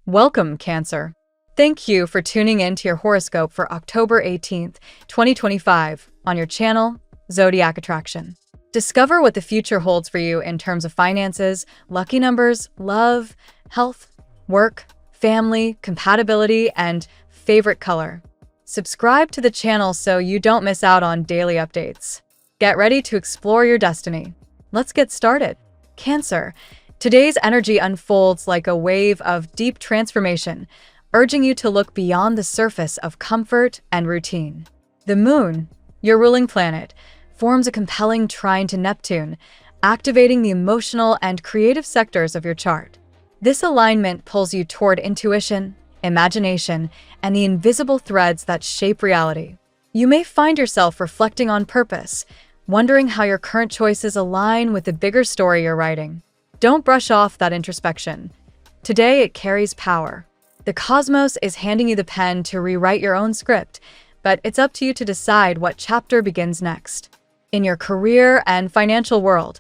Welcome, Cancer. Thank you for tuning in to your horoscope for October 18th, 2025 on your channel, Zodiac Attraction. Discover what the future holds for you in terms of finances, lucky numbers, love, health, work, family, compatibility, and favorite color. Subscribe to the channel so you don't miss out on daily updates. Get ready to explore your destiny. Let's get started. Cancer. Today's energy unfolds like a wave of deep transformation, urging you to look beyond the surface of comfort and routine. The Moon, your ruling planet, forms a compelling trine to Neptune, activating the emotional and creative sectors of your chart. This alignment pulls you toward intuition, imagination, and the invisible threads that shape reality. You may find yourself reflecting on purpose, wondering how your current choices align with the bigger story you're writing. Don't brush off that introspection. Today, it carries power. The cosmos is handing you the pen to rewrite your own script, but it's up to you to decide what chapter begins next. In your career and financial world,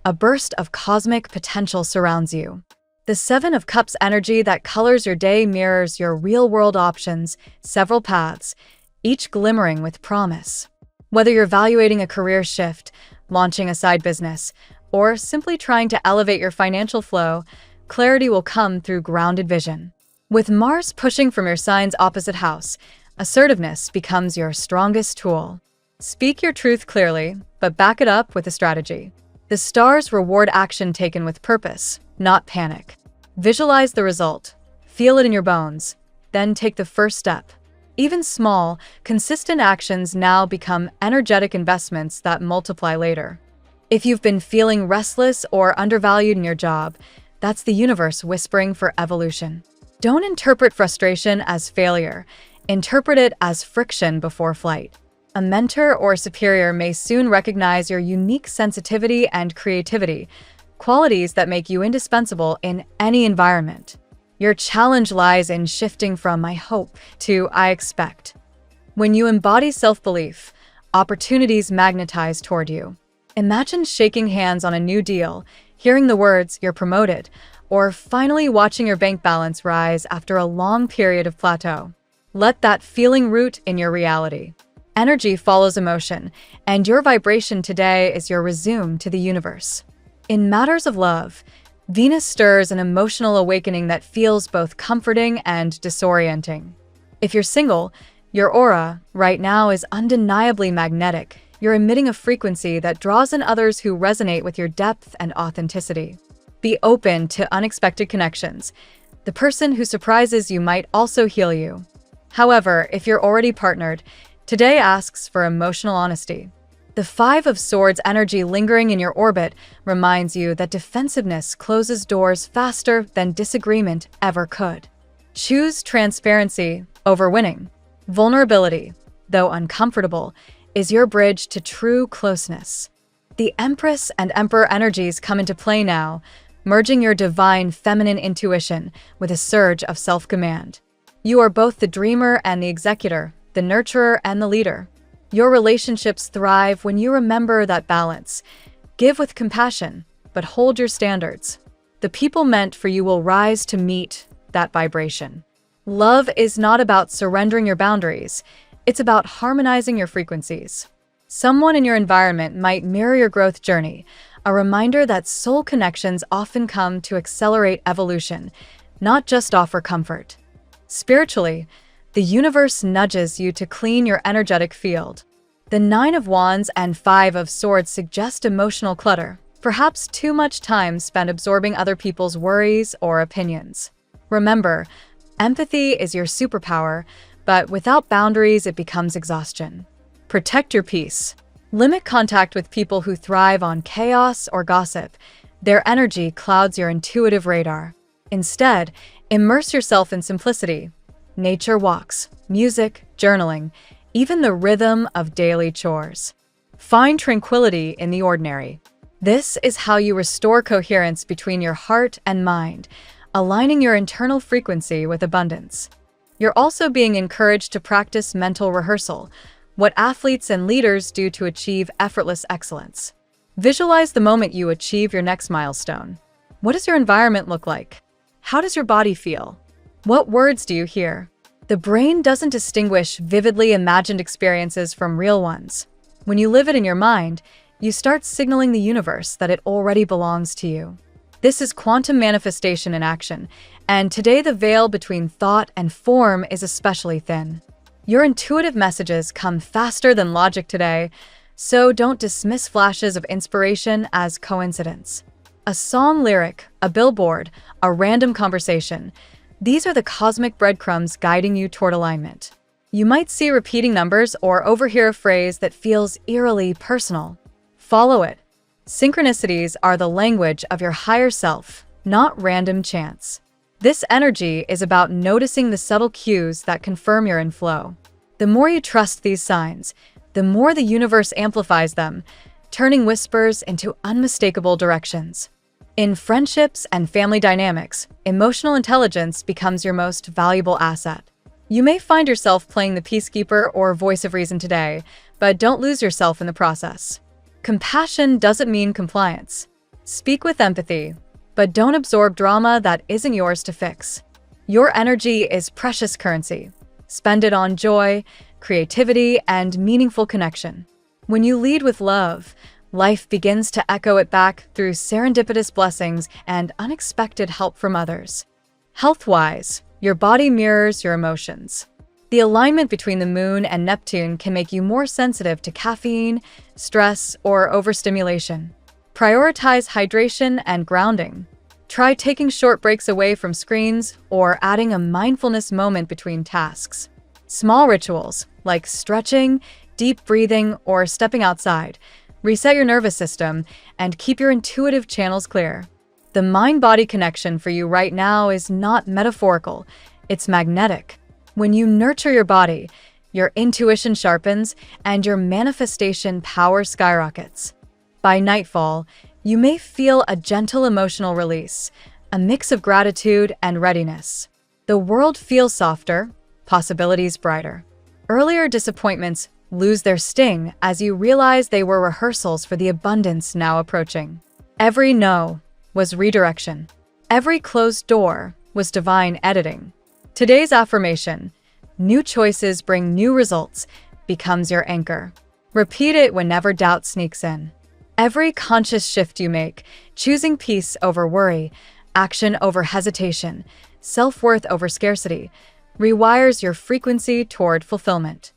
a burst of cosmic potential surrounds you. The Seven of Cups energy that colors your day mirrors your real-world options, several paths, each glimmering with promise. Whether you're evaluating a career shift, launching a side business, or simply trying to elevate your financial flow, clarity will come through grounded vision. With Mars pushing from your sign's opposite house, assertiveness becomes your strongest tool. Speak your truth clearly, but back it up with a strategy. The stars reward action taken with purpose, not panic. Visualize the result, feel it in your bones, then take the first step. Even small, consistent actions now become energetic investments that multiply later. If you've been feeling restless or undervalued in your job, that's the universe whispering for evolution. Don't interpret frustration as failure. Interpret it as friction before flight. A mentor or superior may soon recognize your unique sensitivity and creativity, qualities that make you indispensable in any environment. Your challenge lies in shifting from "I hope" to "I expect." When you embody self-belief, opportunities magnetize toward you. Imagine shaking hands on a new deal, hearing the words "you're promoted," or finally watching your bank balance rise after a long period of plateau. Let that feeling root in your reality. Energy follows emotion, and your vibration today is your resume to the universe. In matters of love, Venus stirs an emotional awakening that feels both comforting and disorienting. If you're single, your aura, right now, is undeniably magnetic. You're emitting a frequency that draws in others who resonate with your depth and authenticity. Be open to unexpected connections. The person who surprises you might also heal you. However, if you're already partnered, today asks for emotional honesty. The Five of Swords energy lingering in your orbit reminds you that defensiveness closes doors faster than disagreement ever could. Choose transparency over winning. Vulnerability, though uncomfortable, is your bridge to true closeness. The Empress and Emperor energies come into play now, merging your divine feminine intuition with a surge of self-command. You are both the dreamer and the executor, the nurturer and the leader. Your relationships thrive when you remember that balance. Give with compassion, but hold your standards. The people meant for you will rise to meet that vibration. Love is not about surrendering your boundaries. It's about harmonizing your frequencies. Someone in your environment might mirror your growth journey, a reminder that soul connections often come to accelerate evolution, not just offer comfort. Spiritually, the universe nudges you to clean your energetic field. The Nine of Wands and Five of Swords suggest emotional clutter, perhaps too much time spent absorbing other people's worries or opinions. Remember, empathy is your superpower, but without boundaries, it becomes exhaustion. Protect your peace. Limit contact with people who thrive on chaos or gossip. Their energy clouds your intuitive radar. Instead, immerse yourself in simplicity. Nature walks, music, journaling, even the rhythm of daily chores. Find tranquility in the ordinary. This is how you restore coherence between your heart and mind, aligning your internal frequency with abundance. You're also being encouraged to practice mental rehearsal, what athletes and leaders do to achieve effortless excellence. Visualize the moment you achieve your next milestone. What does your environment look like? How does your body feel? What words do you hear? The brain doesn't distinguish vividly imagined experiences from real ones. When you live it in your mind, you start signaling the universe that it already belongs to you. This is quantum manifestation in action, and today the veil between thought and form is especially thin. Your intuitive messages come faster than logic today, so don't dismiss flashes of inspiration as coincidence. A song lyric, a billboard, a random conversation – these are the cosmic breadcrumbs guiding you toward alignment. You might see repeating numbers or overhear a phrase that feels eerily personal. Follow it. Synchronicities are the language of your higher self, not random chance. This energy is about noticing the subtle cues that confirm you're in flow. The more you trust these signs, the more the universe amplifies them, turning whispers into unmistakable directions. In friendships and family dynamics, emotional intelligence becomes your most valuable asset. You may find yourself playing the peacekeeper or voice of reason today, but don't lose yourself in the process. Compassion doesn't mean compliance. Speak with empathy, but don't absorb drama that isn't yours to fix. Your energy is precious currency. Spend it on joy, creativity, and meaningful connection. When you lead with love, life begins to echo it back through serendipitous blessings and unexpected help from others. Health-wise, your body mirrors your emotions. The alignment between the moon and Neptune can make you more sensitive to caffeine, stress, or overstimulation. Prioritize hydration and grounding. Try taking short breaks away from screens or adding a mindfulness moment between tasks. Small rituals, like stretching, deep breathing, or stepping outside, reset your nervous system and keep your intuitive channels clear. The mind-body connection for you right now is not metaphorical, it's magnetic. When you nurture your body, your intuition sharpens and your manifestation power skyrockets. By nightfall, you may feel a gentle emotional release, a mix of gratitude and readiness. The world feels softer, possibilities brighter. Earlier disappointments lose their sting as you realize they were rehearsals for the abundance now approaching. Every no was redirection. Every closed door was divine editing. Today's affirmation, new choices bring new results, becomes your anchor. Repeat it whenever doubt sneaks in. Every conscious shift you make, choosing peace over worry, action over hesitation, self-worth over scarcity, rewires your frequency toward fulfillment.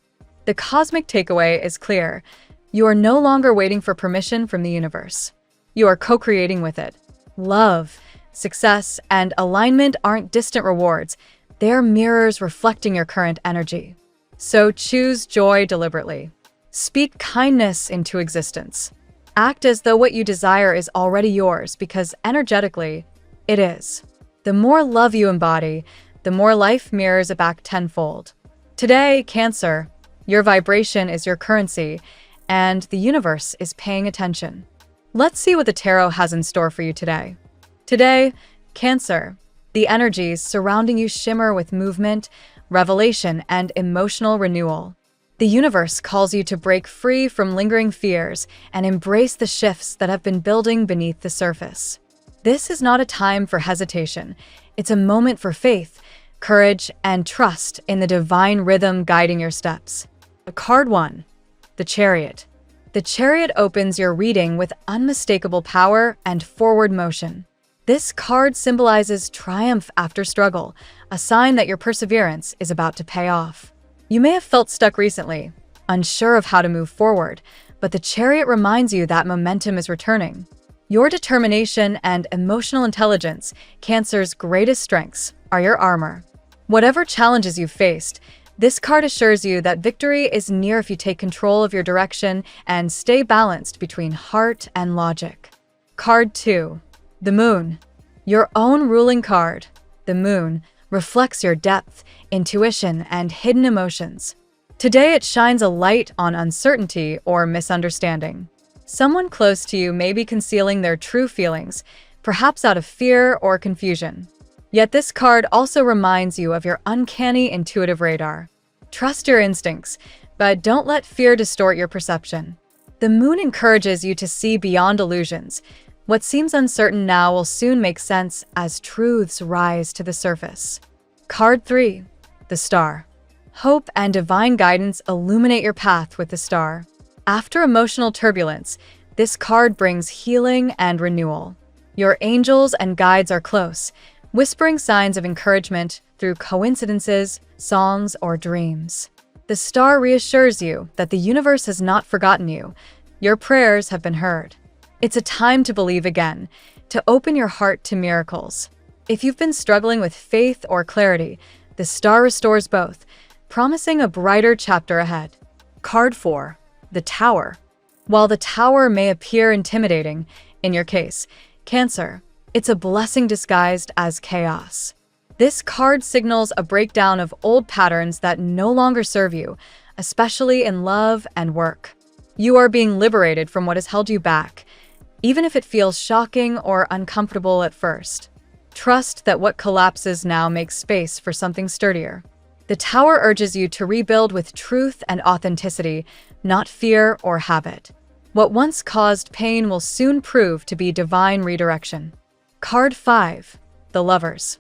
The cosmic takeaway is clear. You are no longer waiting for permission from the universe. You are co-creating with it. Love, success, and alignment aren't distant rewards. They're mirrors reflecting your current energy. So choose joy deliberately. Speak kindness into existence. Act as though what you desire is already yours because energetically, it is. The more love you embody, the more life mirrors it back tenfold. Today, Cancer, your vibration is your currency, and the universe is paying attention. Let's see what the tarot has in store for you today. Today, Cancer, the energies surrounding you shimmer with movement, revelation, and emotional renewal. The universe calls you to break free from lingering fears and embrace the shifts that have been building beneath the surface. This is not a time for hesitation. It's a moment for faith, courage, and trust in the divine rhythm guiding your steps. Card 1. The Chariot. The Chariot opens your reading with unmistakable power and forward motion. This card symbolizes triumph after struggle, a sign that your perseverance is about to pay off. You may have felt stuck recently, unsure of how to move forward, but the Chariot reminds you that momentum is returning. Your determination and emotional intelligence, Cancer's greatest strengths, are your armor. Whatever challenges you've faced, this card assures you that victory is near if you take control of your direction and stay balanced between heart and logic. Card 2. The Moon. Your own ruling card, the Moon, reflects your depth, intuition, and hidden emotions. Today it shines a light on uncertainty or misunderstanding. Someone close to you may be concealing their true feelings, perhaps out of fear or confusion. Yet this card also reminds you of your uncanny intuitive radar. Trust your instincts, but don't let fear distort your perception. The Moon encourages you to see beyond illusions. What seems uncertain now will soon make sense as truths rise to the surface. Card 3. The Star. Hope and divine guidance illuminate your path with the star. After emotional turbulence, this card brings healing and renewal. Your angels and guides are close, whispering signs of encouragement through coincidences, songs, or dreams. The star reassures you that the universe has not forgotten you. Your prayers have been heard. It's a time to believe again, to open your heart to miracles. If you've been struggling with faith or clarity, the star restores both, promising a brighter chapter ahead. Card 4. The Tower. While the Tower may appear intimidating, in your case, Cancer, it's a blessing disguised as chaos. This card signals a breakdown of old patterns that no longer serve you, especially in love and work. You are being liberated from what has held you back, even if it feels shocking or uncomfortable at first. Trust that what collapses now makes space for something sturdier. The Tower urges you to rebuild with truth and authenticity, not fear or habit. What once caused pain will soon prove to be divine redirection. Card 5. The Lovers.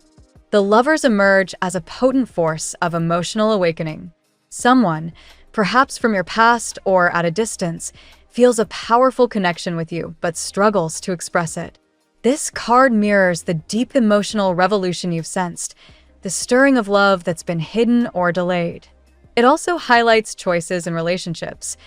The Lovers emerge as a potent force of emotional awakening. Someone, perhaps from your past or at a distance, feels a powerful connection with you but struggles to express it. This card mirrors the deep emotional revolution you've sensed, the stirring of love that's been hidden or delayed. It also highlights choices in relationships,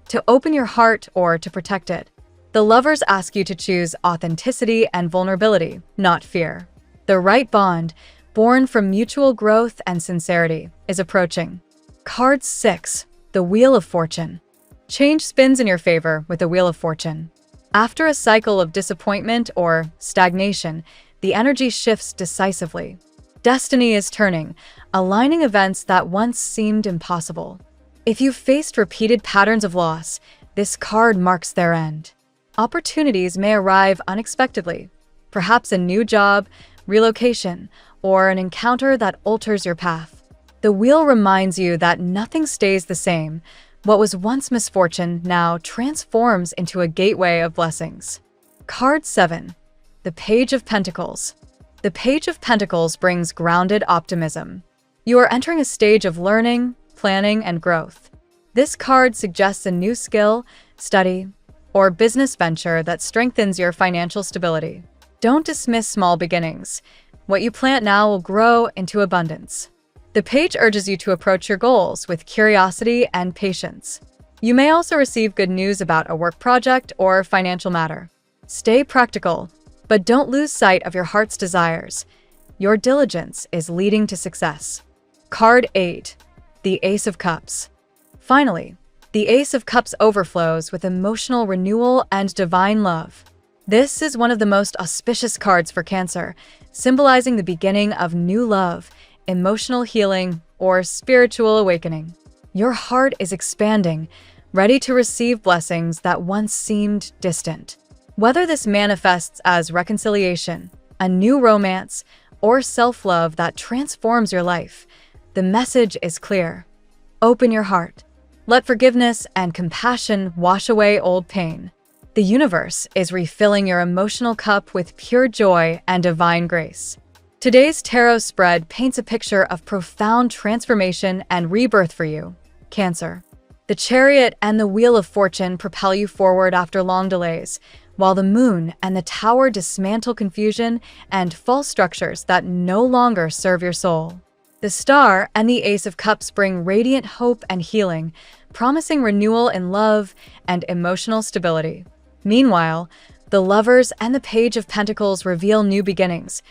to open your heart or to protect it. The Lovers ask you to choose authenticity and vulnerability, not fear. The right bond, born from mutual growth and sincerity, is approaching. Card 6. The Wheel of Fortune. Change spins in your favor with the Wheel of Fortune. After a cycle of disappointment or stagnation, the energy shifts decisively. Destiny is turning, aligning events that once seemed impossible. If you've faced repeated patterns of loss, this card marks their end. Opportunities may arrive unexpectedly, perhaps a new job, relocation, or an encounter that alters your path. The wheel reminds you that nothing stays the same. What was once misfortune now transforms into a gateway of blessings. Card 7. The Page of Pentacles. The Page of Pentacles brings grounded optimism. You are entering a stage of learning, planning, and growth. This card suggests a new skill, study, or business venture that strengthens your financial stability. Don't dismiss small beginnings. What you plant now will grow into abundance. The page urges you to approach your goals with curiosity and patience. You may also receive good news about a work project or financial matter. Stay practical, but don't lose sight of your heart's desires. Your diligence is leading to success. Card 8. The Ace of Cups. Finally, the Ace of Cups overflows with emotional renewal and divine love. This is one of the most auspicious cards for Cancer, symbolizing the beginning of new love, emotional healing, or spiritual awakening. Your heart is expanding, ready to receive blessings that once seemed distant. Whether this manifests as reconciliation, a new romance, or self-love that transforms your life, the message is clear. Open your heart. Let forgiveness and compassion wash away old pain. The universe is refilling your emotional cup with pure joy and divine grace. Today's tarot spread paints a picture of profound transformation and rebirth for you, Cancer. The Chariot and the Wheel of Fortune propel you forward after long delays, while the Moon and the Tower dismantle confusion and false structures that no longer serve your soul. The Star and the Ace of Cups bring radiant hope and healing, promising renewal in love and emotional stability. Meanwhile, the Lovers and the Page of Pentacles reveal new beginnings,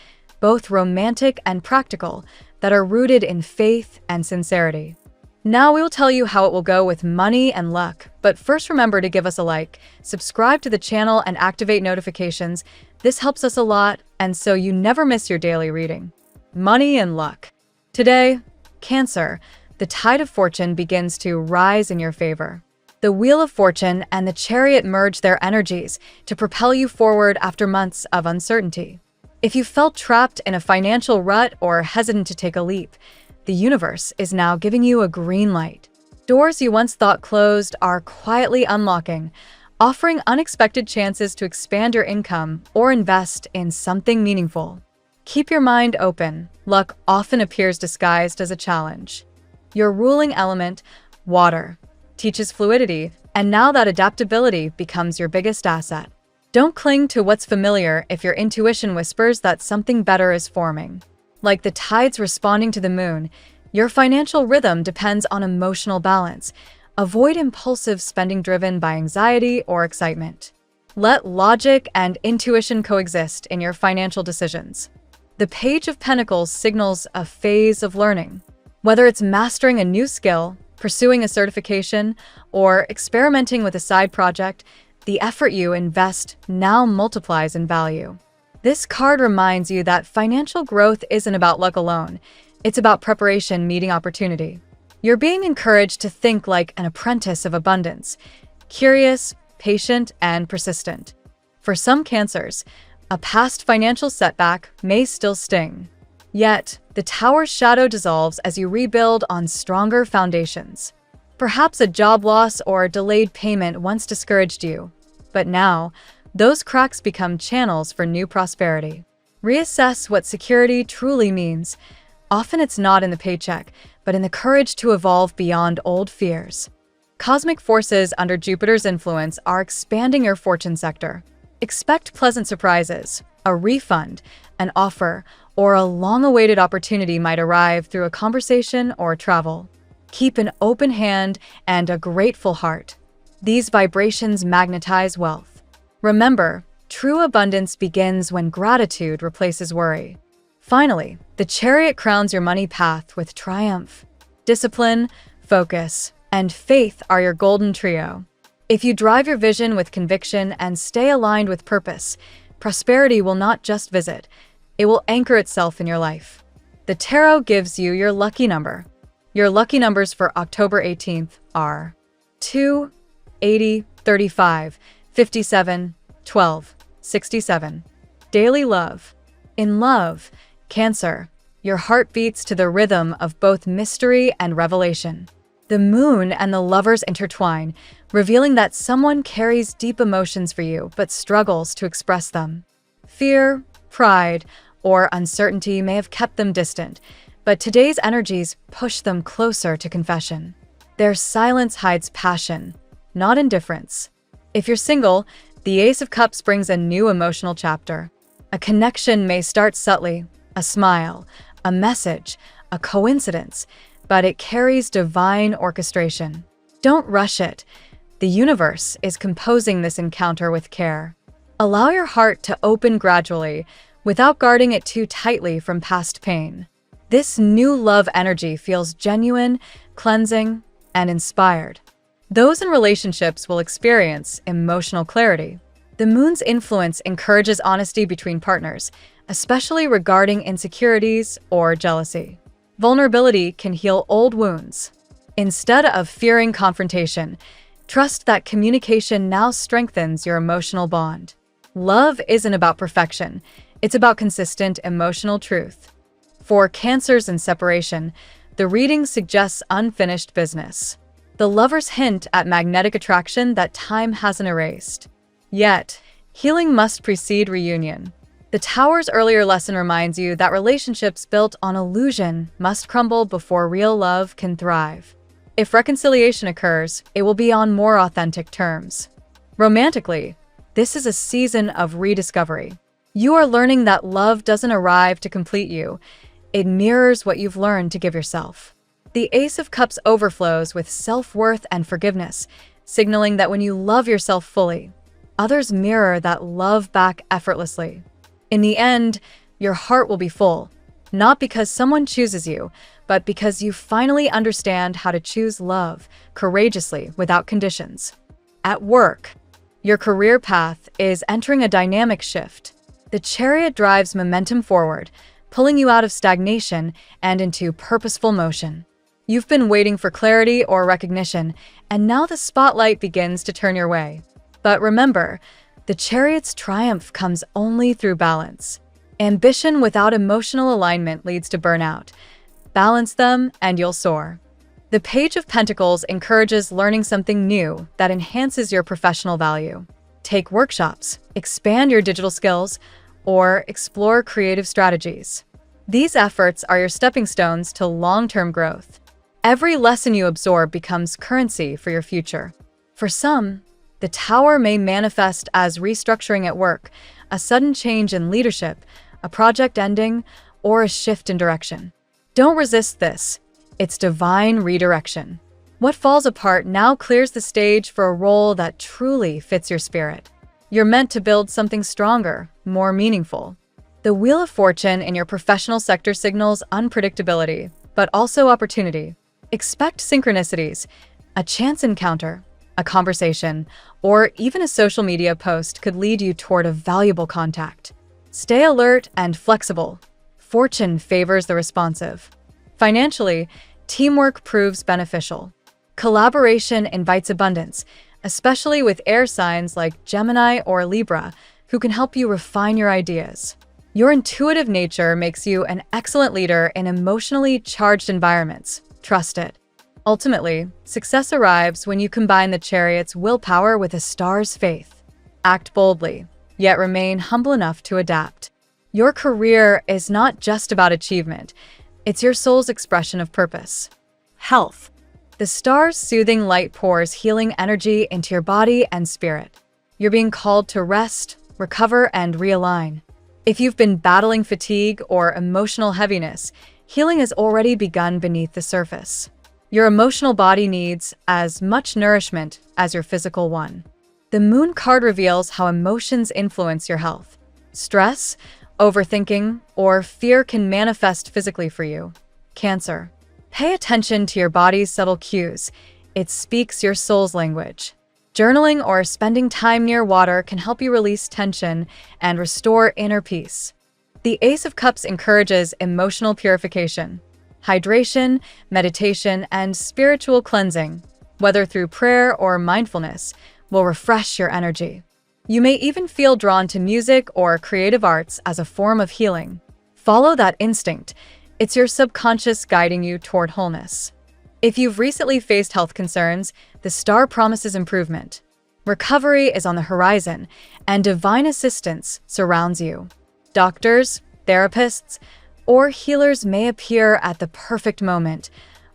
both romantic and practical, that are rooted in faith and sincerity. Now we will tell you how it will go with money and luck, but first remember to give us a like, subscribe to the channel, and activate notifications. This helps us a lot, and so you never miss your daily reading. Money and luck. Today, Cancer, the tide of fortune begins to rise in your favor. The Wheel of Fortune and the Chariot merge their energies to propel you forward after months of uncertainty. If you felt trapped in a financial rut or hesitant to take a leap, the universe is now giving you a green light. Doors you once thought closed are quietly unlocking, offering unexpected chances to expand your income or invest in something meaningful. Keep your mind open. Luck often appears disguised as a challenge. Your ruling element, water, teaches fluidity, and now that adaptability becomes your biggest asset. Don't cling to what's familiar if your intuition whispers that something better is forming. Like the tides responding to the moon, your financial rhythm depends on emotional balance. Avoid impulsive spending driven by anxiety or excitement. Let logic and intuition coexist in your financial decisions. The Page of Pentacles signals a phase of learning. Whether it's mastering a new skill, pursuing a certification, or experimenting with a side project, the effort you invest now multiplies in value. This card reminds you that financial growth isn't about luck alone. It's about preparation meeting opportunity. You're being encouraged to think like an apprentice of abundance, curious, patient, and persistent. For some Cancers, a past financial setback may still sting. Yet, the tower's shadow dissolves as you rebuild on stronger foundations. Perhaps a job loss or delayed payment once discouraged you, but now, those cracks become channels for new prosperity. Reassess what security truly means. Often it's not in the paycheck, but in the courage to evolve beyond old fears. Cosmic forces under Jupiter's influence are expanding your fortune sector. Expect pleasant surprises, a refund, an offer, or a long-awaited opportunity might arrive through a conversation or travel. Keep an open hand and a grateful heart. These vibrations magnetize wealth. Remember, true abundance begins when gratitude replaces worry. Finally, the Chariot crowns your money path with triumph. Discipline, focus, and faith are your golden trio. If you drive your vision with conviction and stay aligned with purpose, prosperity will not just visit, it will anchor itself in your life. The tarot gives you your lucky number. Your lucky numbers for October 18th are 2, 80, 35, 57, 12, 67. Daily love. In love, Cancer, your heart beats to the rhythm of both mystery and revelation. The moon and the lovers intertwine, revealing that someone carries deep emotions for you but struggles to express them. Fear, pride, or uncertainty may have kept them distant, but today's energies push them closer to confession. Their silence hides passion, not indifference. If you're single, the Ace of Cups brings a new emotional chapter. A connection may start subtly, a smile, a message, a coincidence, but it carries divine orchestration. Don't rush it. The universe is composing this encounter with care. Allow your heart to open gradually, without guarding it too tightly from past pain. This new love energy feels genuine, cleansing, and inspired. Those in relationships will experience emotional clarity. The moon's influence encourages honesty between partners, especially regarding insecurities or jealousy. Vulnerability can heal old wounds. Instead of fearing confrontation, trust that communication now strengthens your emotional bond. Love isn't about perfection, it's about consistent emotional truth. For Cancers in separation, the reading suggests unfinished business. The lovers hint at magnetic attraction that time hasn't erased. Yet, healing must precede reunion. The Tower's earlier lesson reminds you that relationships built on illusion must crumble before real love can thrive. If reconciliation occurs, it will be on more authentic terms. Romantically, this is a season of rediscovery. You are learning that love doesn't arrive to complete you. It mirrors what you've learned to give yourself. The Ace of Cups overflows with self-worth and forgiveness, signaling that when you love yourself fully, others mirror that love back effortlessly. In the end, your heart will be full, not because someone chooses you, but because you finally understand how to choose love courageously without conditions. At work, your career path is entering a dynamic shift. The Chariot drives momentum forward, pulling you out of stagnation and into purposeful motion. You've been waiting for clarity or recognition, and now the spotlight begins to turn your way. But remember, the Chariot's triumph comes only through balance. Ambition without emotional alignment leads to burnout. Balance them and you'll soar. The Page of Pentacles encourages learning something new that enhances your professional value. Take workshops, expand your digital skills, or explore creative strategies. These efforts are your stepping stones to long-term growth. Every lesson you absorb becomes currency for your future. For some, the Tower may manifest as restructuring at work, a sudden change in leadership, a project ending, or a shift in direction. Don't resist this. It's divine redirection. What falls apart now clears the stage for a role that truly fits your spirit. You're meant to build something stronger, more meaningful. The Wheel of Fortune in your professional sector signals unpredictability, but also opportunity. Expect synchronicities, a chance encounter, a conversation, or even a social media post could lead you toward a valuable contact. Stay alert and flexible. Fortune favors the responsive. Financially, teamwork proves beneficial. Collaboration invites abundance, especially with air signs like Gemini or Libra, who can help you refine your ideas. Your intuitive nature makes you an excellent leader in emotionally charged environments. Trust it. Ultimately, success arrives when you combine the Chariot's willpower with a star's faith. Act boldly, yet remain humble enough to adapt. Your career is not just about achievement, it's your soul's expression of purpose. Health. The star's soothing light pours healing energy into your body and spirit. You're being called to rest, recover, and realign. If you've been battling fatigue or emotional heaviness, healing has already begun beneath the surface. Your emotional body needs as much nourishment as your physical one. The Moon card reveals how emotions influence your health. Stress, overthinking, or fear can manifest physically for you. Cancer. Pay attention to your body's subtle cues. It speaks your soul's language. Journaling or spending time near water can help you release tension and restore inner peace. The Ace of Cups encourages emotional purification. Hydration, meditation, and spiritual cleansing, whether through prayer or mindfulness, will refresh your energy. You may even feel drawn to music or creative arts as a form of healing. Follow that instinct. It's your subconscious guiding you toward wholeness. If you've recently faced health concerns, the star promises improvement. Recovery is on the horizon, and divine assistance surrounds you. Doctors, therapists, or healers may appear at the perfect moment,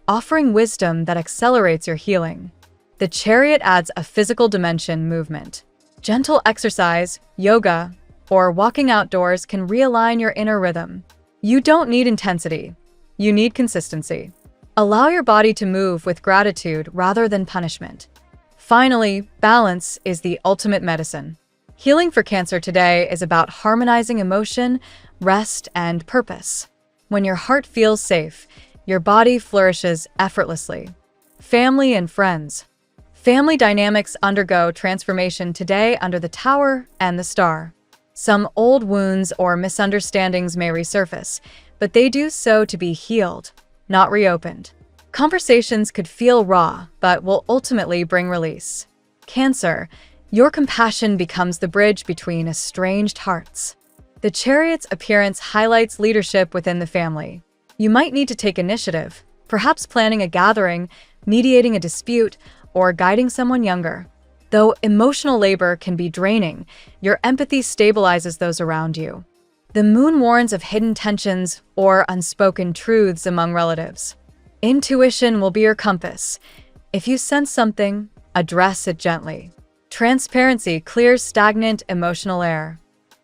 offering wisdom that accelerates your healing. The Chariot adds a physical dimension movement. Gentle exercise, yoga, or walking outdoors can realign your inner rhythm. You don't need intensity. You need consistency. Allow your body to move with gratitude rather than punishment. Finally, balance is the ultimate medicine. Healing for Cancer today is about harmonizing emotion, rest, and purpose. When your heart feels safe, your body flourishes effortlessly. Family and friends. Family dynamics undergo transformation today under the Tower and the Star. Some old wounds or misunderstandings may resurface, but they do so to be healed, not reopened. Conversations could feel raw, but will ultimately bring release. Cancer, your compassion becomes the bridge between estranged hearts. The Chariot's appearance highlights leadership within the family. You might need to take initiative, perhaps planning a gathering, mediating a dispute, or guiding someone younger. Though emotional labor can be draining, your empathy stabilizes those around you. The Moon warns of hidden tensions or unspoken truths among relatives. Intuition will be your compass. If you sense something, address it gently. Transparency clears stagnant emotional air.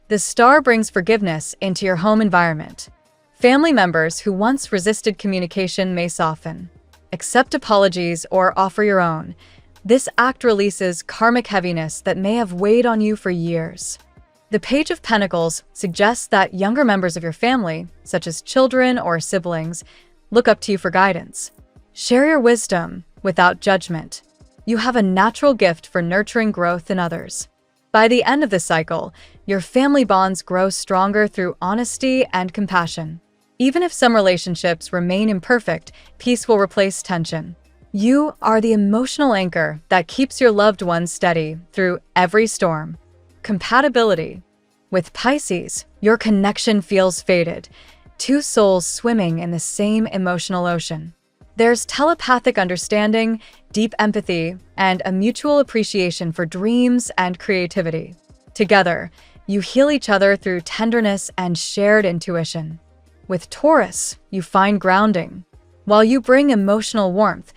The Star brings forgiveness into your home environment. Family members who once resisted communication may soften. Accept apologies or offer your own. This act releases karmic heaviness that may have weighed on you for years. The Page of Pentacles suggests that younger members of your family, such as children or siblings, look up to you for guidance. Share your wisdom without judgment. You have a natural gift for nurturing growth in others. By the end of the cycle, your family bonds grow stronger through honesty and compassion. Even if some relationships remain imperfect, peace will replace tension. You are the emotional anchor that keeps your loved ones steady through every storm. Compatibility. With Pisces, your connection feels fated, two souls swimming in the same emotional ocean. There's telepathic understanding, deep empathy, and a mutual appreciation for dreams and creativity. Together, You heal each other through tenderness and shared intuition. With Taurus, you find grounding. While you bring emotional warmth,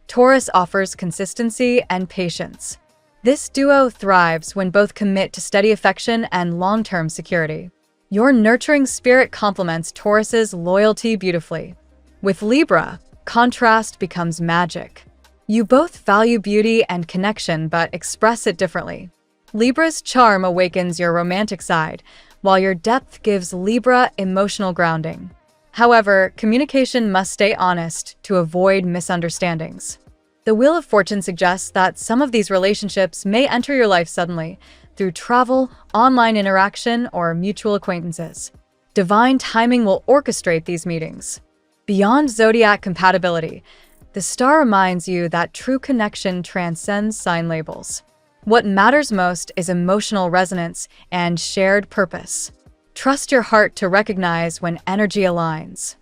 Taurus offers consistency and patience. This duo thrives when both commit to steady affection and long-term security. Your nurturing spirit complements Taurus's loyalty beautifully. With Libra, contrast becomes magic. You both value beauty and connection but express it differently. Libra's charm awakens your romantic side, while your depth gives Libra emotional grounding. However, communication must stay honest to avoid misunderstandings. The Wheel of Fortune suggests that some of these relationships may enter your life suddenly, through travel, online interaction, or mutual acquaintances. Divine timing will orchestrate these meetings. Beyond zodiac compatibility, the star reminds you that true connection transcends sign labels. What matters most is emotional resonance and shared purpose. Trust your heart to recognize when energy aligns.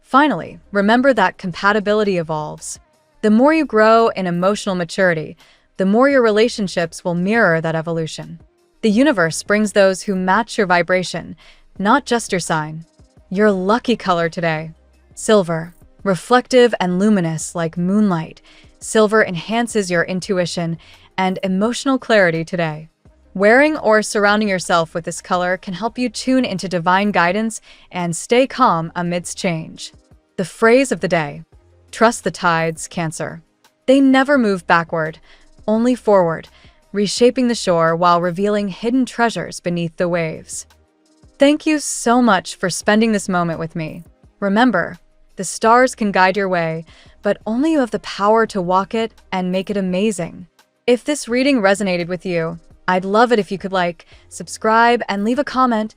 Finally, remember that compatibility evolves. The more you grow in emotional maturity, the more your relationships will mirror that evolution. The universe brings those who match your vibration, not just your sign. Your lucky color today: silver. Reflective and luminous like moonlight, silver enhances your intuition and emotional clarity today. Wearing or surrounding yourself with this color can help you tune into divine guidance and stay calm amidst change. The phrase of the day: trust the tides, Cancer. They never move backward, only forward, reshaping the shore while revealing hidden treasures beneath the waves. Thank you so much for spending this moment with me. Remember, the stars can guide your way, but only you have the power to walk it and make it amazing. If this reading resonated with you, I'd love it if you could like, subscribe, and leave a comment.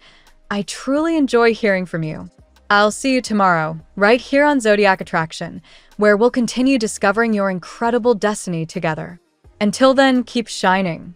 I truly enjoy hearing from you. I'll see you tomorrow, right here on Zodiac Attraction, where we'll continue discovering your incredible destiny together. Until then, keep shining.